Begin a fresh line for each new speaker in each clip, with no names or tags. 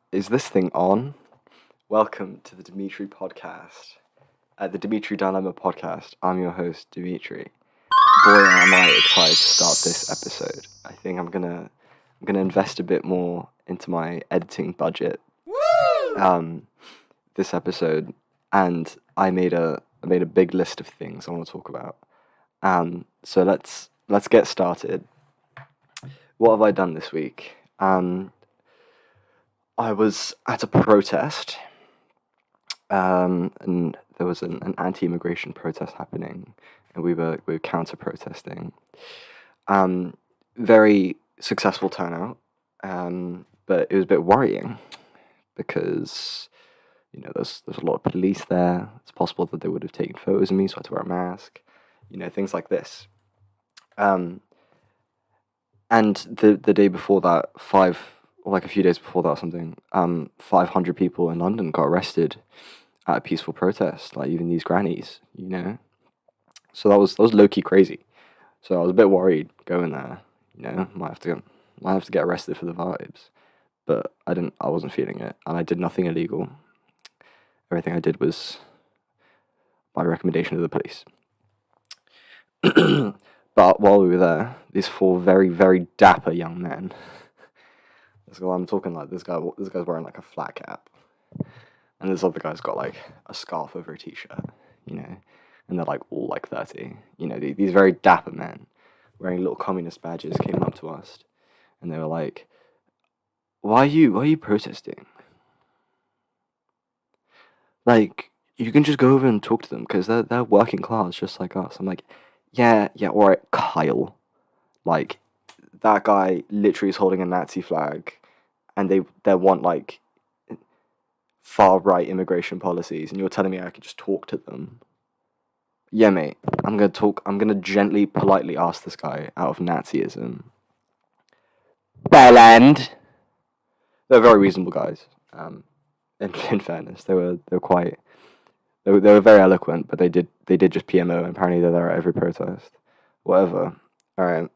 Is this thing on? Welcome to the Dimitri podcast. At the Dimitri Dilemma podcast, I'm your host, Dimitri. Boy, am I excited to start this episode. I think I'm gonna invest a bit more into my editing budget. This episode, and I made a big list of things I want to talk about. So let's get started. What have I done this week? I was at a protest, and there was an anti-immigration protest happening, and we were counter-protesting. Very successful turnout, but it was a bit worrying because there's a lot of police there. It's possible that they would have taken photos of me, so I had to wear a mask. Things like this. And the day before that, a few days before that or something, 500 people in London got arrested at a peaceful protest, like even these grannies. So that was low key crazy. So I was a bit worried going there. Might have to get arrested for the vibes, but I didn't. I wasn't feeling it, and I did nothing illegal. Everything I did was by recommendation of the police. But while we were there, these four very, very dapper young men. I'm talking like this guy. This guy's wearing like a flat cap, and this other guy's got like a scarf over a t-shirt. And they're like all like 30. These very dapper men wearing little communist badges came up to us, and they were like, "Why are you protesting? Like, you can just go over and talk to them because they're working class just like us." I'm like, yeah, all right, Kyle. Like, that guy literally is holding a Nazi flag, and they want like far right immigration policies, and you're telling me I could just talk to them? Yeah, mate. I'm gonna gently, politely ask this guy out of Nazism. Bellend. They're very reasonable guys. In fairness, they were quite. They were very eloquent, but they did just PMO, and apparently they're there at every protest. Whatever. All right.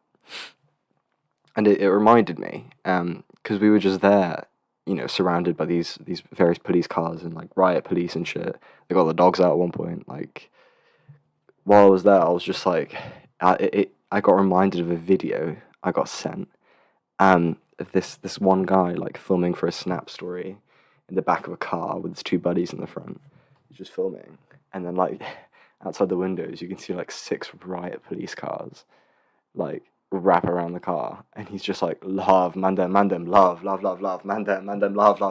And it reminded me, because we were just there, surrounded by these various police cars and like riot police and shit. They got the dogs out at one point. Like, while I was there, I was just like, I got reminded of a video I got sent, of this one guy like filming for a Snap story in the back of a car with his two buddies in the front. He's just filming, and then like outside the windows, you can see like 6 riot police cars, like wrap around the car, and he's just like, love, mandem, love, mandem, love.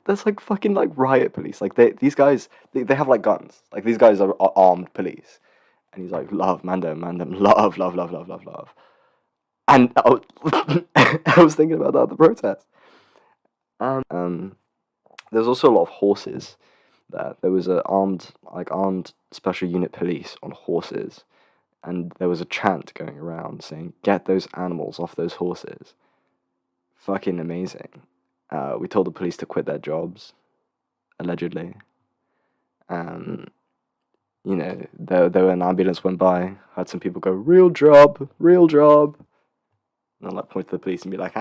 That's like fucking like riot police. Like these guys, they have like guns. Like these guys are armed police, and he's like, love, mandem, love. And I was thinking about that at the protest. There's also a lot of horses there. There was a armed special unit police on horses, and there was a chant going around saying, "Get those animals off those horses." Fucking amazing. We told the police to quit their jobs, allegedly. Um, there were an ambulance went by, had some people go, real job, real job. And I'll like point to the police and be like,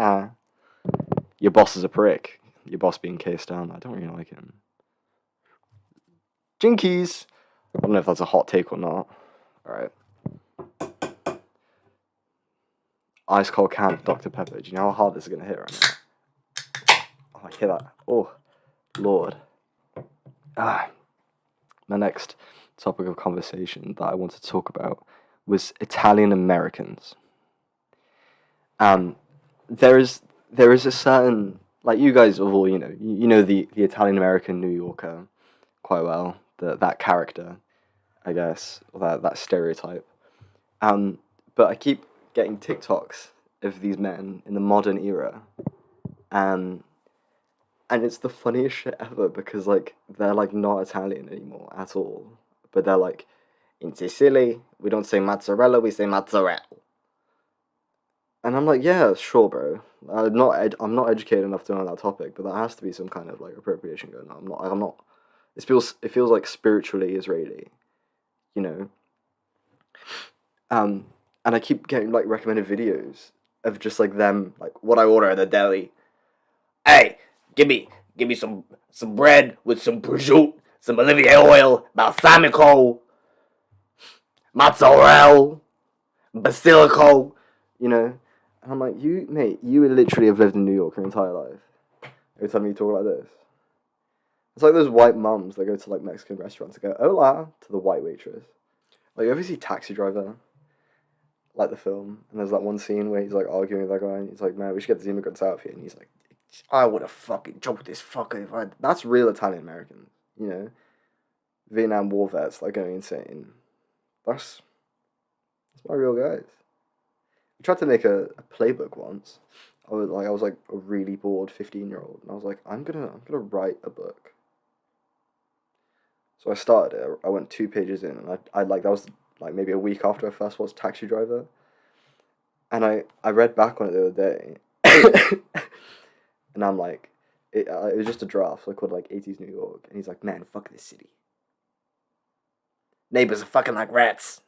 your boss is a prick. Your boss being cased down. I don't really like him. Jinkies! I don't know if that's a hot take or not. Alright. Ice cold can of Dr. Pepper. Do you know how hard this is going to hit right now? Oh, I hear that. Oh, Lord. My next topic of conversation that I wanted to talk about was Italian Americans. There is a certain, like, you guys of all, the Italian American New Yorker quite well, that character, I guess, or that stereotype. But I keep getting TikToks of these men in the modern era, and it's the funniest shit ever because like they're like not Italian anymore at all, but they're like, in Sicily we don't say mozzarella, we say mozzarella. And I'm like, yeah, sure, bro. I'm not educated enough to know that topic, but that has to be some kind of like appropriation going on. I'm not. It feels like spiritually Israeli, you know. and I keep getting like recommended videos of just like them like what I order at the deli. Hey, give me some bread with some prosciutto, some Olivier oil, balsamico, mozzarella, basilico. You know, and I'm like, you mate, you literally have lived in New York your entire life. Every time you talk like this, it's like those white mums that go to like Mexican restaurants and go "Hola" to the white waitress. Like you ever see Taxi Driver, like the film, and there's that one scene where he's like arguing with that guy, and he's like, "Man, we should get these immigrants out of here," and he's like, "I would have fucking jumped this fucker if I." That's real Italian American, you know. Vietnam War vets like going insane. That's my real guys. We tried to make a playbook once. I was like a really bored 15-year-old, and I was like, I'm gonna write a book. So I started it. I went 2 pages in, and I like that was like maybe a week after I first watched Taxi Driver, and I read back on it the other day, and I'm like, it was just a draft, so I called it like 80s New York, and he's like, man, fuck this city. Neighbors are fucking like rats.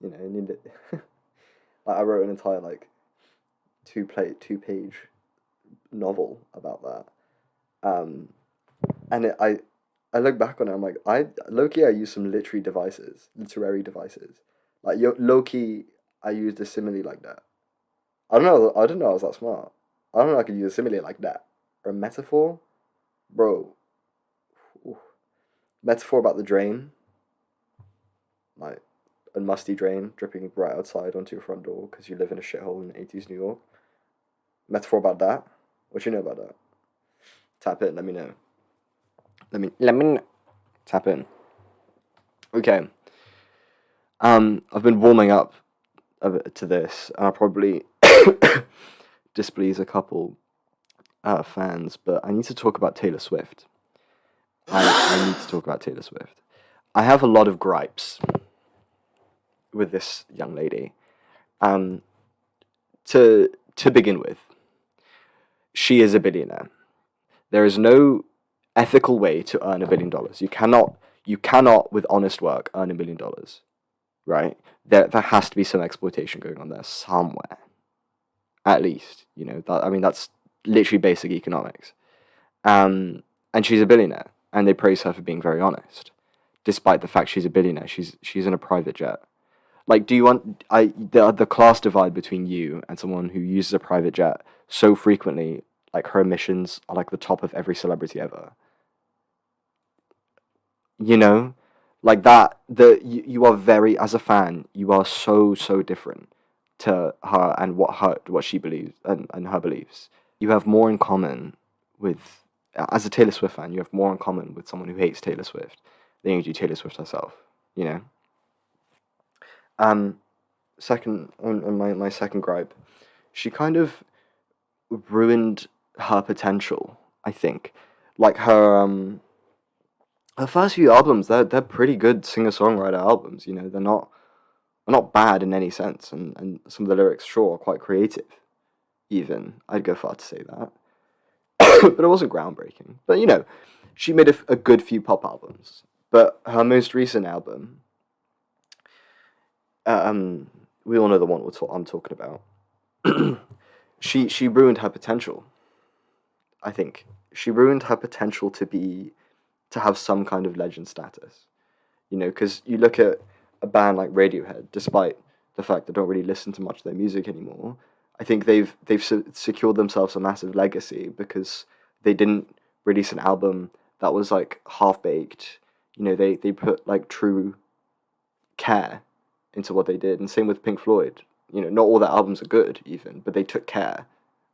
You know, and like I wrote an entire like 2 page novel about that. Um, and I look back on it, I'm like, I used some literary devices. Like low key, I used a simile like that. I don't know I was that smart. I don't know I could use a simile like that. Or a metaphor? Bro, oof. Metaphor about the drain, like a musty drain dripping right outside onto your front door because you live in a shithole in 80s New York. Metaphor about that? What you know about that? Tap in, let me know. Let me know. Tap in. Okay. I've been warming up a bit to this, and I'll probably displease a couple fans, but I need to talk about Taylor Swift. I need to talk about Taylor Swift. I have a lot of gripes with this young lady. Um, to begin with, she is a billionaire. There is no ethical way to earn $1 billion. You cannot, with honest work, earn $1 billion. Right? There has to be some exploitation going on there somewhere. At least, that's literally basic economics. And she's a billionaire, and they praise her for being very honest, despite the fact she's a billionaire. She's in a private jet. Like, do you want the class divide between you and someone who uses a private jet so frequently? Like her emissions are like the top of every celebrity ever. You know, like that. You are very, as a fan, you are so different to her and what she believes and her beliefs. You have more in common with, as a Taylor Swift fan, you have more in common with someone who hates Taylor Swift than you do Taylor Swift herself. You know. Um, Second on my second gripe, she kind of ruined her potential. I think, like her first few albums, they're pretty good singer songwriter albums. You know, they're not bad in any sense, and some of the lyrics, sure, are quite creative. Even I'd go far to say that, but it wasn't groundbreaking. But she made a good few pop albums. But her most recent album, um, we all know the one I'm talking about. She ruined her potential. I think she ruined her potential to have some kind of legend status. Because you look at a band like Radiohead, despite the fact that I don't really listen to much of their music anymore, I think they've secured themselves a massive legacy because they didn't release an album that was like half baked. They put like true care into what they did, and same with Pink Floyd. Not all their albums are good, even, but they took care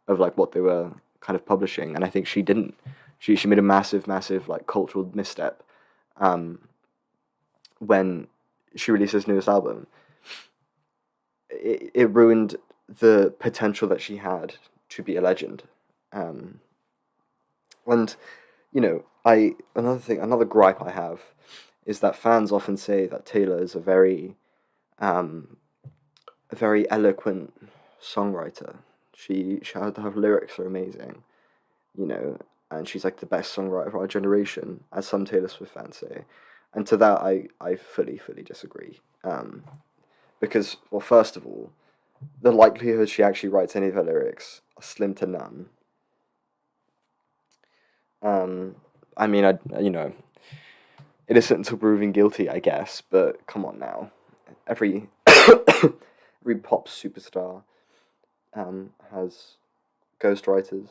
of like what they were kind of publishing, and I think she didn't. She made a massive like cultural misstep um, when she released this newest album. It ruined the potential that she had to be a legend. Um, and another gripe I have is that fans often say that Taylor is um, a very eloquent songwriter. Her lyrics are amazing, you know, and she's like the best songwriter of our generation, as some Taylor Swift fans say. And to that, I fully disagree. Because, well, first of all, the likelihood she actually writes any of her lyrics are slim to none. Um, I mean, innocent until proven guilty, I guess, but come on now. Every every pop superstar has ghostwriters.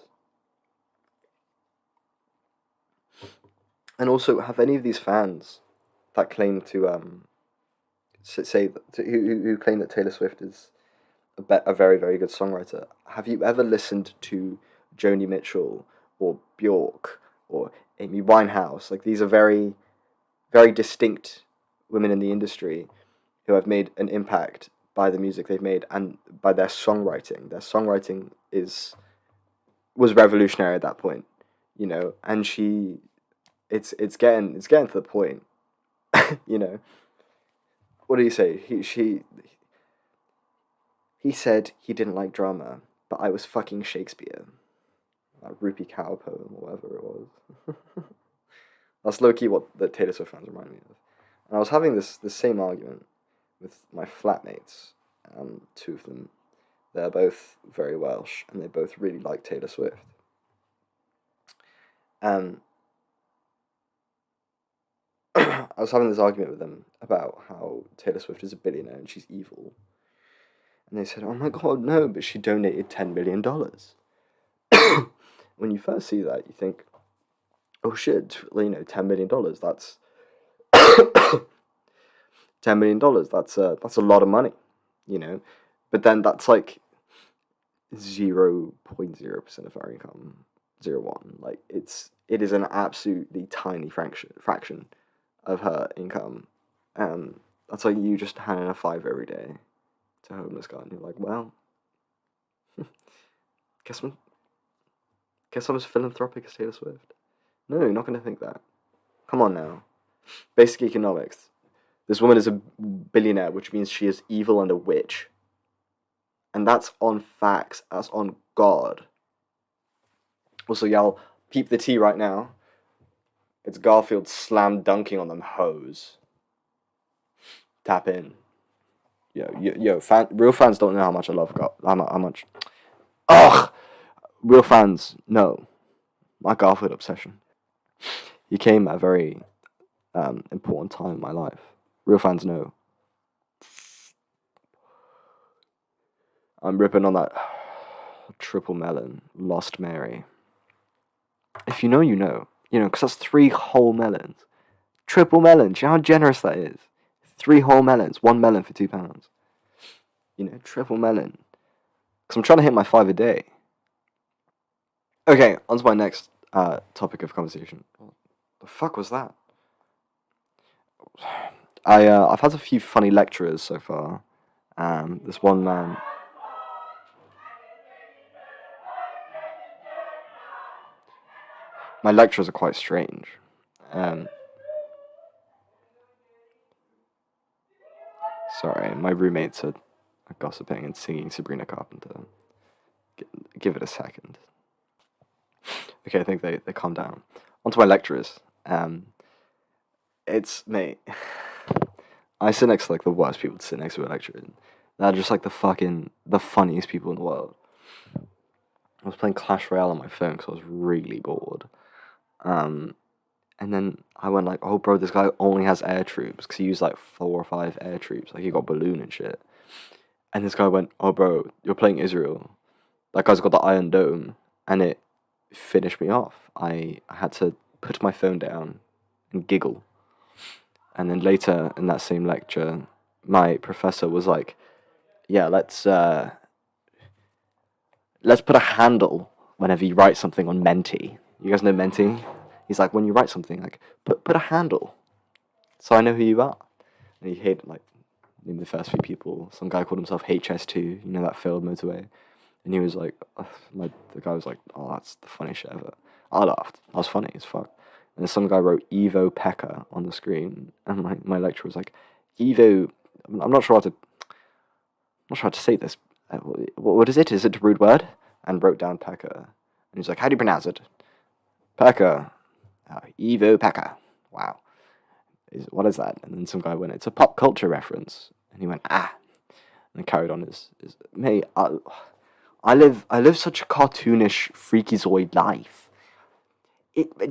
And also, have any of these fans that claim to say that, who claim that Taylor Swift is a very very good songwriter, have you ever listened to Joni Mitchell or Bjork or Amy Winehouse? Like, these are very very distinct women in the industry who have made an impact by the music they've made and by their songwriting. Their songwriting was revolutionary at that point, and it's getting to the point, you know. What do you say? He said he didn't like drama, but I was fucking Shakespeare. That Rupi Kaur poem, or whatever it was. That's low key what the Taylor Swift fans remind me of. And I was having this same argument with my flatmates. Two of them, they're both very Welsh, and they both really like Taylor Swift. Um, I was having this argument with them about how Taylor Swift is a billionaire and she's evil. And they said, "Oh my god, no, but she donated $10 billion." When you first see that, you think, "Oh shit, $10 million. That's $10 million. That's a lot of money, you know." But then that's like 0.0% of our income, 0.1. Like, it is an absolutely tiny fraction of her income. That's like you just handing a five every day to a homeless guy, and you're like, well, guess I'm as philanthropic as Taylor Swift. No, you're not going to think that. Come on now. Basic economics. This woman is a billionaire, which means she is evil and a witch. And that's on facts. That's on God. Also, y'all, peep the tea right now. It's Garfield slam dunking on them hoes. Tap in. Yo, real fans don't know how much I love how much. Ugh! Real fans know my Garfield obsession. He came at a very important time in my life. Real fans know. I'm ripping on that triple melon, Lost Mary. If you know, you know. Because that's 3 whole melons. Triple melon. Do you know how generous that is? 3 whole melons. 1 melon for £2. Triple melon. Because I'm trying to hit my 5 a day. Okay, on to my next topic of conversation. What the fuck was that? I've had a few funny lecturers so far. This one man. My lecturers are quite strange. Sorry, my roommates are gossiping and singing Sabrina Carpenter. Give it a second. Okay, I think they calm down. On to my lecturers. It's mate. I sit next to like the worst people to sit next to a lecturer. They're just like the funniest people in the world. I was playing Clash Royale on my phone because I was really bored. And then I went like, "Oh, bro, this guy only has air troops," because he used like 4 or 5 air troops. Like, he got balloon and shit. And this guy went, "Oh, bro, you're playing Israel. That guy's got the Iron Dome," and it finished me off. I had to put my phone down and giggle. And then later in that same lecture, my professor was like, "Yeah, let's put a handle whenever you write something on Menti. You guys know Menti? He's like, when you write something, like, put a handle, so I know who you are." And he hated, like, name the first few people. Some guy called himself HS2, that failed motorway. And he was like, the guy was like, "Oh, that's the funniest shit ever." I laughed. I was funny as fuck. And then some guy wrote Evo Pekka on the screen, and my lecturer was like, "Evo, I'm not sure how to say this. What is it? Is it a rude word?" And wrote down Pekka. And he's like, "How do you pronounce it?" "Pekka. Evo Pekka." Wow. what is that? And then some guy went, it's a pop culture reference. And he went, and carried on his mate, I live such a cartoonish, freakazoid life.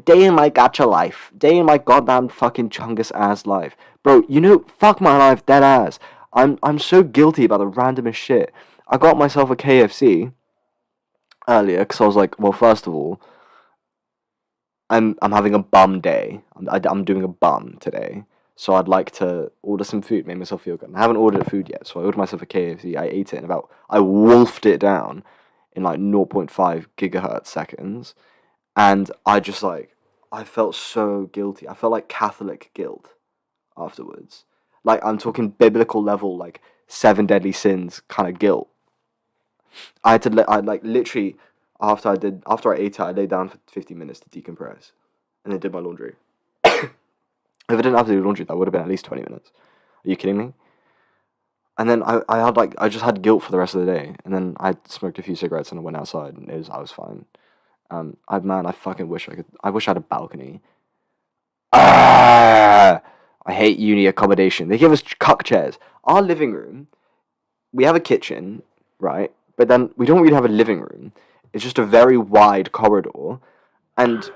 Day in my gacha life. Day in my goddamn fucking chungus ass life. Bro, fuck my life, dead ass. I'm so guilty about the randomest shit. I got myself a KFC earlier, because I was like, well, first of all, I'm having a bum day. I'm doing a bum today. So I'd like to order some food, make myself feel good. And I haven't ordered food yet, so I ordered myself a KFC. I ate it I wolfed it down in like 0.5 gigahertz seconds. And I just I felt so guilty. I felt like Catholic guilt afterwards. Like, I'm talking biblical level, like 7 deadly sins kind of guilt. Literally, after I ate it, I lay down for 50 minutes to decompress. And then did my laundry. If I didn't have to do laundry, that would have been at least 20 minutes. Are you kidding me? And then I just had guilt for the rest of the day. And then I smoked a few cigarettes and I went outside and I was fine. I fucking wish I had a balcony. I hate uni accommodation. They give us cuck chairs. Our living room, we have a kitchen, right? But then we don't really have a living room. It's just a very wide corridor. And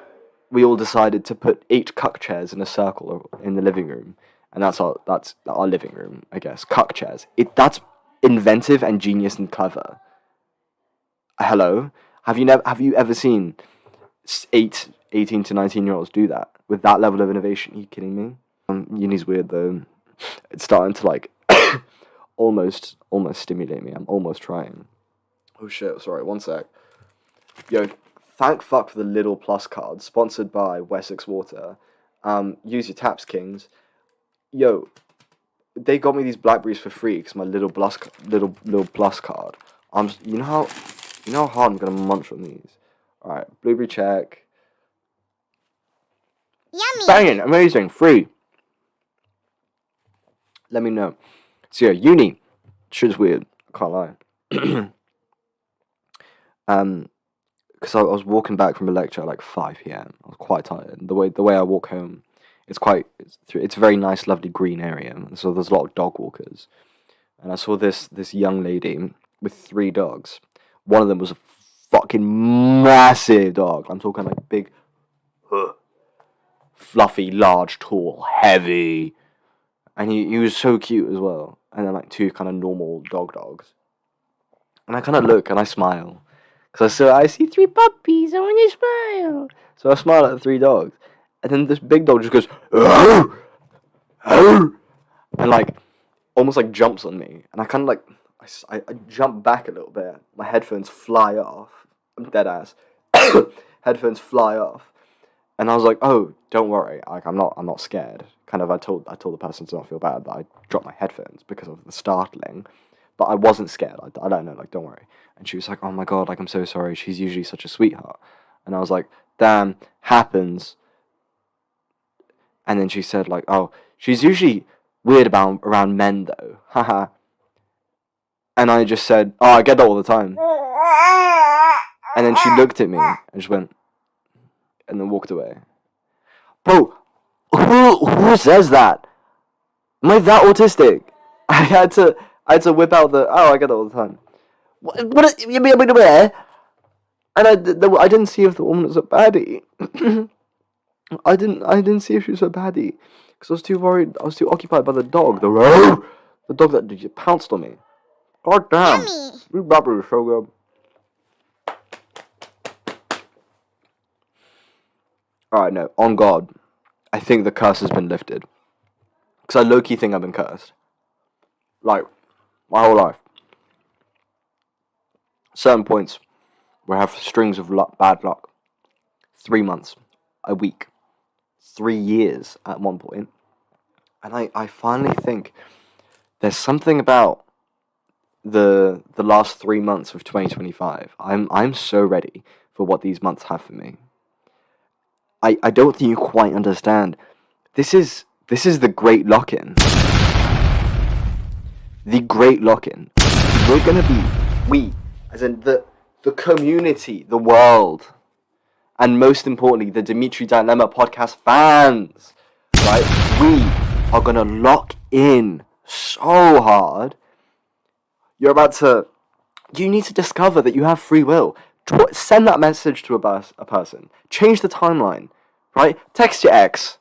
we all decided to put 8 cuck chairs in a circle in the living room, and that's our living room, I guess. Cuck chairs. That's inventive and genius and clever. Hello, have you ever seen 18 to 19-year-olds do that with that level of innovation? Are you kidding me? Uni's weird though. It's starting to almost stimulate me. I'm almost trying. Oh shit! Sorry, one sec. Yo. Thank fuck for the Lidl Plus card, sponsored by Wessex Water. Use your taps, kings. Yo, they got me these blackberries for free because my Lidl Plus card. You know how hard I'm gonna munch on these. All right, blueberry check.
Yummy.
Banging, amazing, free. Let me know. So yeah, uni, shit's weird. I can't lie. Because I was walking back from a lecture at like 5 p.m. I was quite tired. The way I walk home, it's a very nice, lovely green area. So there's a lot of dog walkers. And I saw this young lady with 3 dogs. One of them was a fucking massive dog. I'm talking like big, fluffy, large, tall, heavy. And he was so cute as well. And then like 2 kind of normal dogs. And I kind of look and I smile. Because I see 3 puppies, I want to smile. So I smile at the 3 dogs. And then this big dog just goes, "Arr! Arr!" And almost jumps on me. And I kind of I jump back a little bit. My headphones fly off. I'm dead ass. Headphones fly off. And I was like, oh, don't worry. I'm not scared. Kind of, I told the person to not feel bad that I dropped my headphones because of the startling. But I wasn't scared. I don't know, don't worry. And she was like, oh my god, I'm so sorry. She's usually such a sweetheart. And I was like, damn, happens. And then she said, oh, she's usually weird around men, though. Haha. And I just said, oh, I get that all the time. And then she looked at me and just went, and then walked away. Bro, who says that? Am I that autistic? I had to whip out I get it all the time. What you mean where? And I didn't see if the woman was a baddie. I didn't see if she was a baddie because I was too worried. I was too occupied by the dog. The dog that just pounced on me. God damn! You rubber is so good. Alright, no, on God, I think the curse has been lifted. Because I low-key think I've been cursed. My whole life. Certain points where I have strings of bad luck. 3 months. A week. 3 years at one point. And I finally think there's something about the last 3 months of 2025. I'm so ready for what these months have for me. I don't think you quite understand. This is the great lock-in. The great lock-in. We're gonna be, as in the community, the world, and most importantly, the Dimitri Dilemma podcast fans, right? We are gonna lock in so hard. You need to discover that you have free will. Send that message to a person. Change the timeline, right? Text your ex.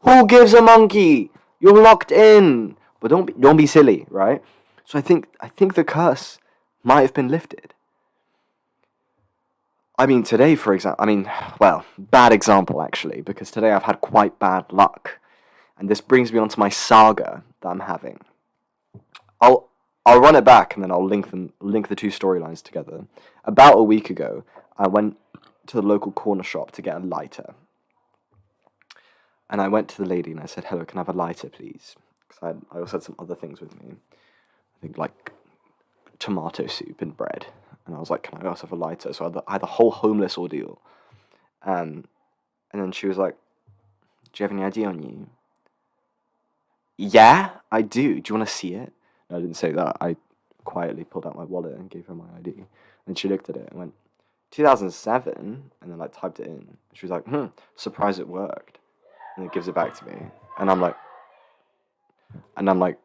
Who gives a monkey? You're locked in. But don't be silly, right? So I think the curse might have been lifted. I mean, today, for example, well, bad example actually, because today I've had quite bad luck. And this brings me on to my saga that I'm having. I'll run it back and then I'll link the two storylines together. About a week ago, I went to the local corner shop to get a lighter. And I went to the lady and I said, "Hello, can I have a lighter, please?" Because I also had some other things with me. I think like tomato soup and bread. And I was like, "Can I also have a lighter?" So I had the whole homeless ordeal. And then she was like, "Do you have any ID on you?" "Yeah, I do. Do you want to see it?" No, I didn't say that. I quietly pulled out my wallet and gave her my ID. And she looked at it and went, 2007? And then like typed it in. She was like, surprised it worked. And it gives it back to me. And I'm like,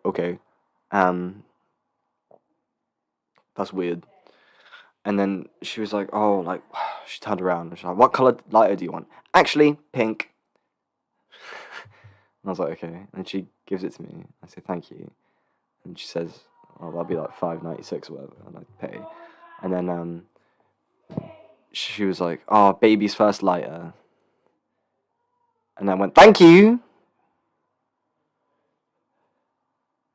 okay, that's weird. And then she was like, oh, like, she turned around and she's like, "What color lighter do you want?" "Actually, pink." And I was like, okay. And she gives it to me. I say, "Thank you." And she says, "Oh, that'll be like $5.96 or whatever." And I pay. And then she was like, "Oh, baby's first lighter." And I went, "Thank you."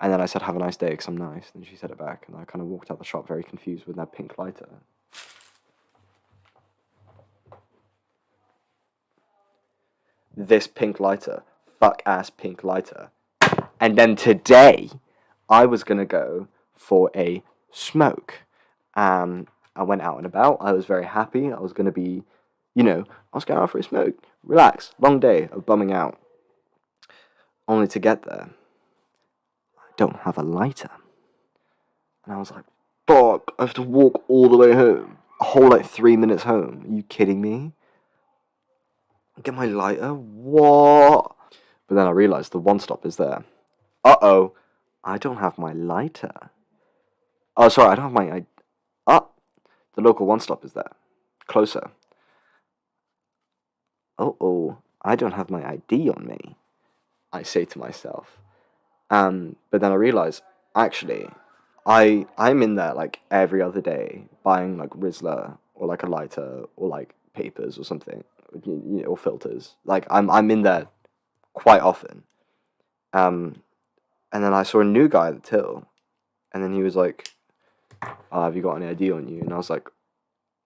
And then I said, "Have a nice day," because I'm nice. And she said it back. And I kind of walked out the shop very confused with that pink lighter. This pink lighter. Fuck ass pink lighter. And then today, I was going to go for a smoke. I went out and about. I was very happy. I was going to be, I was going out for a smoke. Relax. Long day of bumming out. Only to get there, I don't have a lighter. And I was like, fuck, I have to walk all the way home. A whole 3 minutes home. Are you kidding me? Get my lighter? What? But then I realised the one stop is there. Uh-oh. I don't have my lighter. Oh, sorry, I don't have my... the local one stop is there. Closer. Oh, I don't have my ID on me, I say to myself. But then I realise, actually, I'm in there every other day buying Rizzler or a lighter or papers or something, or filters. I'm in there quite often. And then I saw a new guy at the till, and then he was like, "Have you got any ID on you?" And I was like,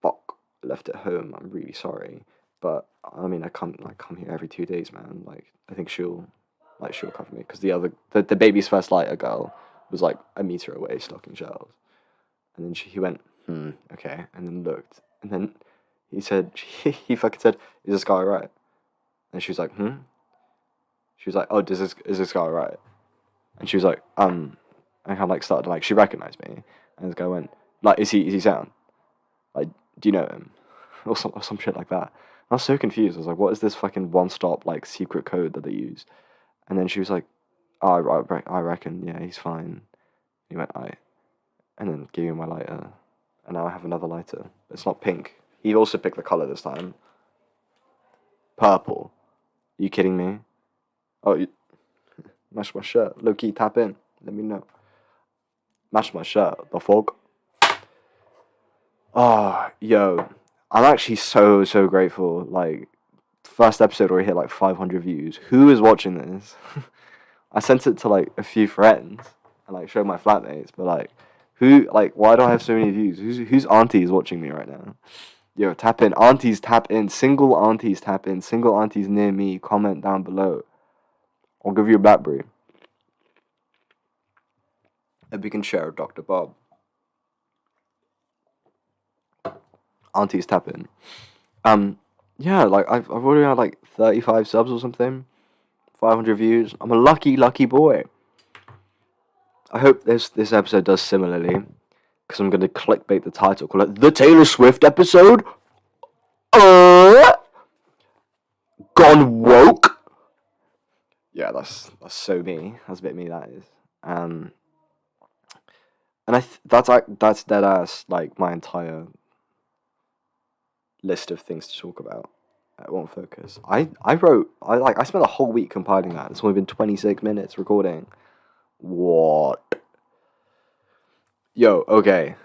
"Fuck, I left it home. I'm really sorry, but I mean, I come here every 2 days, man. I think she'll cover me, because the baby's first lighter girl was a meter away stocking shelves." And then he went, okay, and then looked, and then he said, he fucking said, "Is this guy alright?" And she was like, She was like, "Oh, is this guy alright?" And she was like, and kind of started she recognized me, and this guy went, is he sound? Do you know him? or some shit like that. I was so confused. I was like, what is this fucking one-stop secret code that they use? And then she was like, "Oh, I reckon, yeah, he's fine." He went, "Aye," and then gave me my lighter, and now I have another lighter. It's not pink. He also picked the color this time. Purple. Are you kidding me? Oh, match my shirt. Low key, tap in. Let me know. Match my shirt. The fuck? Oh, yo. I'm actually so grateful. First episode already hit 500 views. Who is watching this? I sent it to a few friends and showed my flatmates, but who, why do I have so many views? Whose auntie is watching me right now? Yo, tap in. Aunties, tap in. Single aunties, tap in. Single aunties near me, comment down below. I'll give you a Blackberry. And we can share a Dr. Bob. Aunties, tap in. Yeah, I've already had 35 subs or something. 500 views. I'm a lucky boy. I hope this episode does similarly, because I'm going to clickbait the title, call it The Taylor Swift Episode. Gone woke. yeah, that's so me. That's a bit me. That is. Um, and that's dead ass like my entire list of things to talk about. It won't focus. I spent a whole week compiling that. It's only been 26 minutes recording. What? Yo, okay.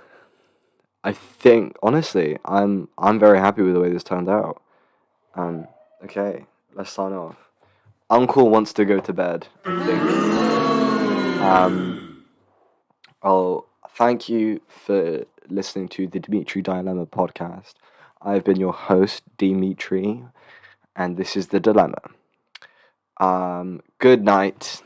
I think honestly, I'm very happy with the way this turned out. Okay, let's sign off. Uncle wants to go to bed, I think. I'll thank you for listening to the Dimitri Dilemma podcast. I've been your host, Dimitri, and this is the Dilemma. Good night.